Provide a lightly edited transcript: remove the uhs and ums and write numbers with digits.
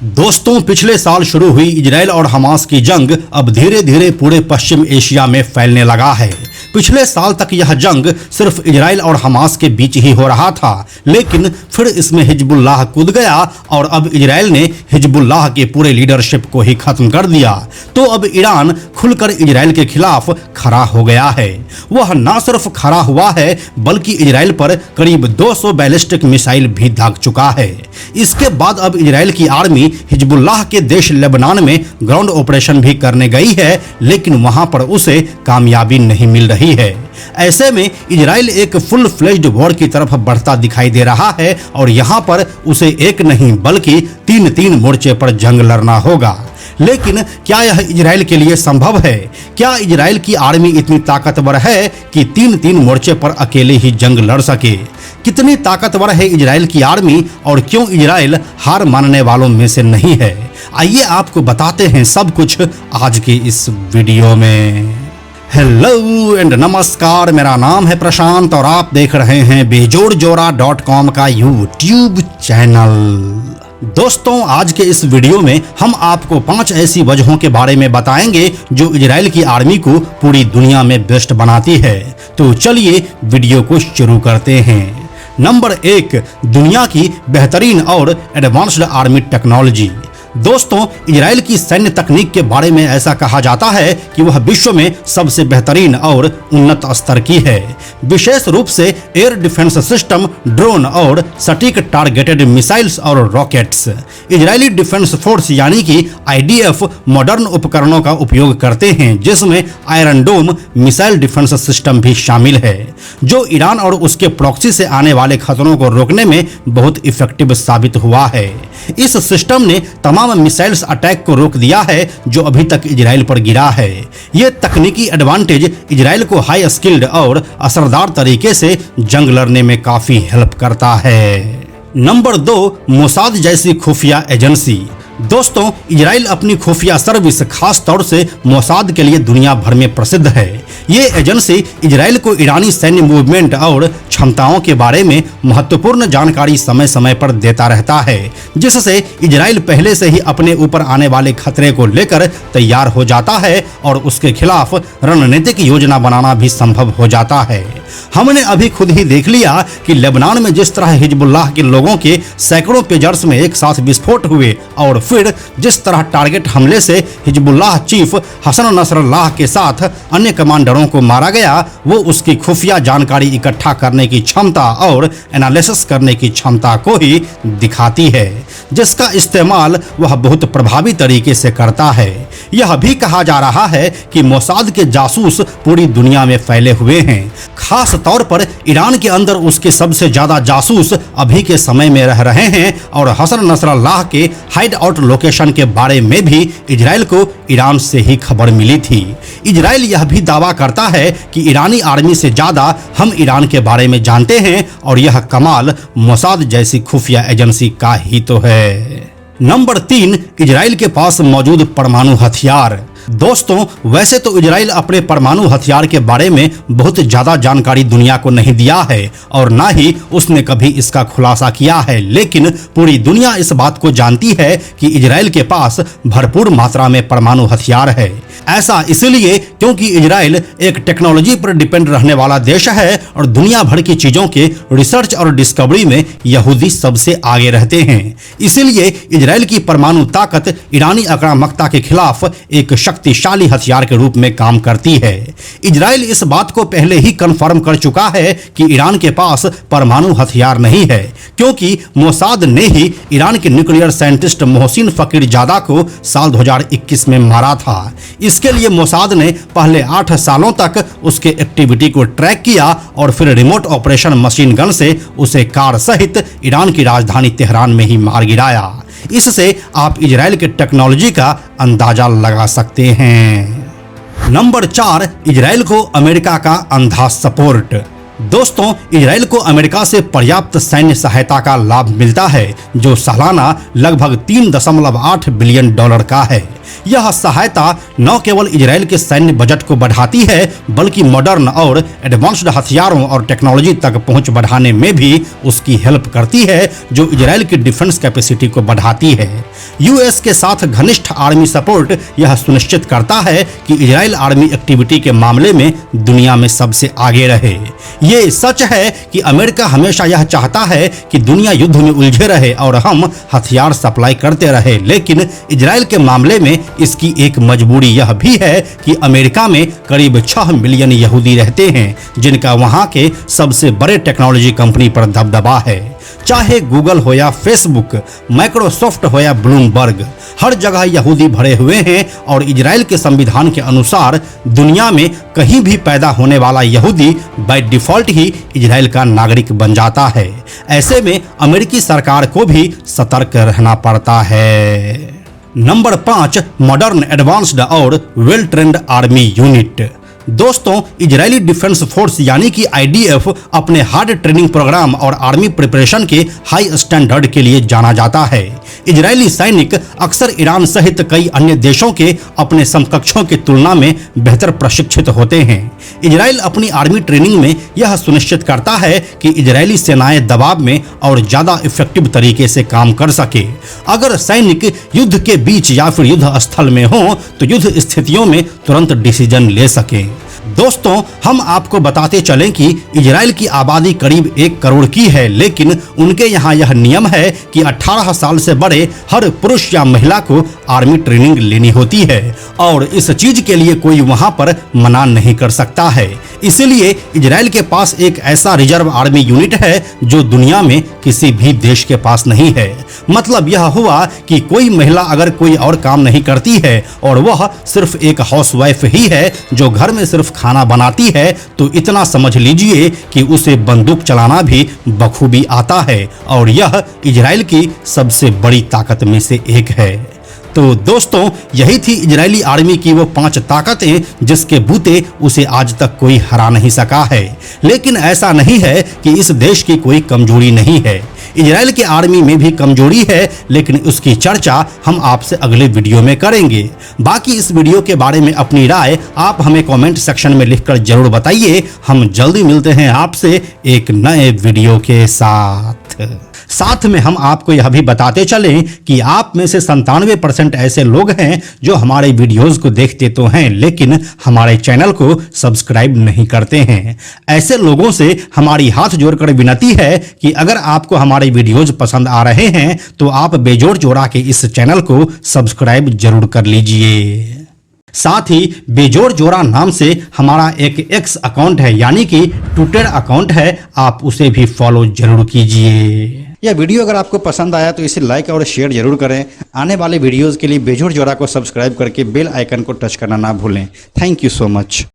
दोस्तों, पिछले साल शुरू हुई इजराइल और हमास की जंग अब धीरे धीरे पूरे पश्चिम एशिया में फैलने लगा है। पिछले साल तक यह जंग सिर्फ इजराइल और हमास के बीच ही हो रहा था, लेकिन फिर इसमें हिजबुल्लाह कूद गया और अब इजराइल ने हिजबुल्लाह के पूरे लीडरशिप को ही खत्म कर दिया। तो अब ईरान खुलकर इजराइल के खिलाफ खड़ा हो गया है। वह न सिर्फ खड़ा हुआ है बल्कि इजराइल पर करीब 200 बैलिस्टिक मिसाइल भी दाग चुका है। इसके बाद अब इजराइल की आर्मी हिजबुल्लाह के देश लेबनान में ग्राउंड ऑपरेशन भी करने गई है, लेकिन वहां पर उसे कामयाबी नहीं मिल रही है। ऐसे में इजराइल एक फुल फ्लेज्ड वॉर की तरफ बढ़ता दिखाई दे रहा है और यहां पर उसे एक नहीं बल्कि तीन मोर्चे पर जंग लड़ना होगा। लेकिन क्या यह इजराइल के लिए संभव है? क्या इजराइल की आर्मी इतनी ताकतवर है कि तीन मोर्चे पर अकेले ही जंग लड़ सके? कितनी ताकतवर है इजराइल की आर्मी और क्यों इजराइल हार मानने वालों में से नहीं है? आइए आपको बताते हैं सब कुछ आज के इस वीडियो में। हेलो एंड नमस्कार, मेरा नाम है प्रशांत और आप देख रहे हैं बेजोड़जोरा.com का यूट्यूब चैनल। दोस्तों, आज के इस वीडियो में हम आपको 5 ऐसी वजहों के बारे में बताएंगे जो इजराइल की आर्मी को पूरी दुनिया में बेस्ट बनाती है। तो चलिए वीडियो को शुरू करते हैं। नंबर 1, दुनिया की बेहतरीन और एडवांस्ड आर्मी टेक्नोलॉजी। दोस्तों, इजराइल की सैन्य तकनीक के बारे में ऐसा कहा जाता है कि वह विश्व में सबसे बेहतरीन और उन्नत स्तर की है। विशेष रूप से एयर डिफेंस सिस्टम, ड्रोन और सटीक टारगेटेड मिसाइल्स और रॉकेट्स। इजरायली डिफेंस फोर्स यानी कि IDF मॉडर्न उपकरणों का उपयोग करते हैं, जिसमें Iron Dome missile defence system भी शामिल है, जो ईरान और उसके प्रॉक्सी से आने वाले खतरों को रोकने में बहुत इफेक्टिव साबित हुआ है। इस सिस्टम ने तमाम मिसाइल्स अटैक को रोक दिया है जो अभी तक इजराइल पर गिरा है। यह तकनीकी एडवांटेज इजराइल को हाई स्किल्ड और असरदार तरीके से जंग लड़ने में काफी हेल्प करता है। नंबर 2, मोसाद जैसी खुफिया एजेंसी। दोस्तों, इजराइल अपनी खुफिया सर्विस खास तौर से मोसाद के लिए दुनिया भर में प्रसिद्ध है। ये एजेंसी इजराइल को ईरानी सैन्य मूवमेंट और क्षमताओं के बारे में महत्वपूर्ण जानकारी समय समय पर देता रहता है, जिससे इजराइल पहले से ही अपने ऊपर आने वाले खतरे को लेकर तैयार हो जाता है और उसके खिलाफ रणनीतिक योजना बनाना भी संभव हो जाता है। हमने अभी खुद ही देख लिया कि लेबनान में जिस तरह हिजबुल्लाह के लोगों के सैकड़ों पेजर्स में एक साथ विस्फोट हुए और फिर जिस तरह टारगेट हमले से हिजबुल्लाह चीफ हसन नसरल्लाह के साथ अन्य कमांडरों को मारा गया, वो उसकी खुफिया जानकारी इकट्ठा करने की क्षमता और एनालिसिस करने की क्षमता को ही दिखाती है, जिसका इस्तेमाल वह बहुत प्रभावी तरीके से करता है। यह भी कहा जा रहा है कि मोसाद के जासूस पूरी दुनिया में फैले हुए हैं। खास तौर पर ईरान के अंदर उसके सबसे ज्यादा जासूस अभी के समय में रह रहे हैं और हसन नसरल्लाह के हाइड आउट लोकेशन के बारे में भी इजराइल को ईरान से ही खबर मिली थी। इजराइल यह भी दावा करता है कि ईरानी आर्मी से ज्यादा हम ईरान के बारे में जानते हैं और यह कमाल मोसाद जैसी खुफिया एजेंसी का ही तो है। नंबर 3, इजराइल के पास मौजूद परमाणु हथियार। दोस्तों, वैसे तो इजराइल अपने परमाणु हथियार के बारे में बहुत ज्यादा जानकारी दुनिया को नहीं दिया है और ना ही उसने कभी इसका खुलासा किया है, लेकिन पूरी दुनिया इस बात को जानती है कि इजराइल के पास भरपूर मात्रा में परमाणु हथियार है। ऐसा इसलिए क्योंकि इजराइल एक टेक्नोलॉजी पर डिपेंड रहने वाला देश है और दुनिया भर की चीजों के रिसर्च और डिस्कवरी में यहूदी सबसे आगे रहते हैं। इसीलिए इजराइल की परमाणु ताकत ईरानी आक्रामकता के खिलाफ एक शक्तिशाली हथियार के रूप में काम करती है। इजराइल इस बात को पहले ही कंफर्म कर चुका है कि ईरान के पास परमाणु हथियार नहीं है, क्योंकि मोसाद ने ही ईरान के न्यूक्लियर साइंटिस्ट मोहसिन फकीरजादा को साल 2021 में मारा था। इसके लिए मोसाद ने पहले 8 सालों तक उसके एक्टिविटी को ट्रैक किया और फिर रिमोट ऑपरेशन मशीन गन से उसे कार सहित ईरान की राजधानी तेहरान में ही मार गिराया। इससे आप इजराइल के टेक्नोलॉजी का अंदाजा लगा सकते हैं। नंबर 4, इजराइल को अमेरिका का अंधा सपोर्ट। दोस्तों, इजराइल को अमेरिका से पर्याप्त सैन्य सहायता का लाभ मिलता है, जो सालाना लगभग $3.8 बिलियन का है। यह सहायता न केवल इजराइल के सैन्य बजट को बढ़ाती है बल्कि मॉडर्न और एडवांस्ड हथियारों और टेक्नोलॉजी तक पहुंच बढ़ाने में भी उसकी हेल्प करती है, जो इजराइल की डिफेंस कैपेसिटी को बढ़ाती है। यूएस के साथ घनिष्ठ आर्मी सपोर्ट यह सुनिश्चित करता है कि इजराइल आर्मी एक्टिविटी के मामले में दुनिया में सबसे आगे रहे। ये सच है कि अमेरिका हमेशा यह चाहता है कि दुनिया युद्ध में उलझे रहे और हम हथियार सप्लाई करते रहे, लेकिन इजराइल के मामले में इसकी एक मजबूरी यह भी है कि अमेरिका में करीब 6 मिलियन यहूदी रहते हैं, जिनका वहां के सबसे बड़े टेक्नोलॉजी कंपनी पर दबदबा है। चाहे गूगल हो या फेसबुक, माइक्रोसॉफ्ट हो या ब्लूमबर्ग, हर जगह यहूदी भरे हुए हैं और इजराइल के संविधान के अनुसार दुनिया में कहीं भी पैदा होने वाला यहूदी बाय डिफॉल्ट ही इजराइल का नागरिक बन जाता है। ऐसे में अमेरिकी सरकार को भी सतर्क रहना पड़ता है। नंबर 5, मॉडर्न, एडवांस्ड और वेल ट्रेंड आर्मी यूनिट। दोस्तों, इजरायली डिफेंस फोर्स यानी कि आईडीएफ अपने हार्ड ट्रेनिंग प्रोग्राम और आर्मी प्रिपरेशन के हाई स्टैंडर्ड के लिए जाना जाता है। इजरायली सैनिक अक्सर ईरान सहित कई अन्य देशों के अपने समकक्षों की तुलना में बेहतर प्रशिक्षित होते हैं। इजराइल अपनी आर्मी ट्रेनिंग में यह सुनिश्चित करता है कि इजरायली सेनाएं दबाव में और ज्यादा इफेक्टिव तरीके से काम कर सके। अगर सैनिक युद्ध के बीच या फिर युद्ध स्थल में हो तो युद्ध स्थितियों में तुरंत डिसीजन ले सके। दोस्तों, हम आपको बताते चलें कि इजराइल की आबादी करीब 1 करोड़ की है, लेकिन उनके यहाँ यह नियम है कि 18 साल से बड़े हर पुरुष या महिला को आर्मी ट्रेनिंग लेनी होती है और इस चीज के लिए कोई वहां पर मना नहीं कर सकता है। इसीलिए इजराइल के पास एक ऐसा रिजर्व आर्मी यूनिट है जो दुनिया में किसी भी देश के पास नहीं है। मतलब यह हुआ कि कोई महिला अगर कोई और काम नहीं करती है और वह सिर्फ एक हाउसवाइफ ही है जो घर में सिर्फ खाना बनाती है, तो इतना समझ लीजिए कि उसे बंदूक चलाना भी बखूबी आता है और यह इजराइल की सबसे बड़ी ताकत में से एक है। तो दोस्तों, यही थी इजरायली आर्मी की वो 5 ताकतें जिसके बूते उसे आज तक कोई हरा नहीं सका है। लेकिन ऐसा नहीं है कि इस देश की कोई कमजोरी नहीं है। इजराइल के आर्मी में भी कमजोरी है, लेकिन उसकी चर्चा हम आपसे अगले वीडियो में करेंगे। बाकी इस वीडियो के बारे में अपनी राय आप हमें कमेंट सेक्शन में लिखकर जरूर बताइए। हम जल्दी मिलते हैं आपसे एक नए वीडियो के साथ में हम आपको यह भी बताते चलें कि आप में से 97% ऐसे लोग हैं जो हमारे वीडियोस को देखते तो हैं लेकिन हमारे चैनल को सब्सक्राइब नहीं करते हैं। ऐसे लोगों से हमारी हाथ जोड़कर विनती है कि अगर आपको हमारे वीडियोस पसंद आ रहे हैं तो आप बेजोड़ जोड़ा के इस चैनल को सब्सक्राइब जरूर कर लीजिए। साथ ही बेजोड़ जोड़ा नाम से हमारा एक एक्स अकाउंट है यानी कि ट्विटर अकाउंट है, आप उसे भी फॉलो जरूर कीजिए। यह वीडियो अगर आपको पसंद आया तो इसे लाइक और शेयर जरूर करें। आने वाले वीडियोस के लिए बेजोड़ जोड़ा को सब्सक्राइब करके बेल आइकन को टच करना ना भूलें। Thank you so much.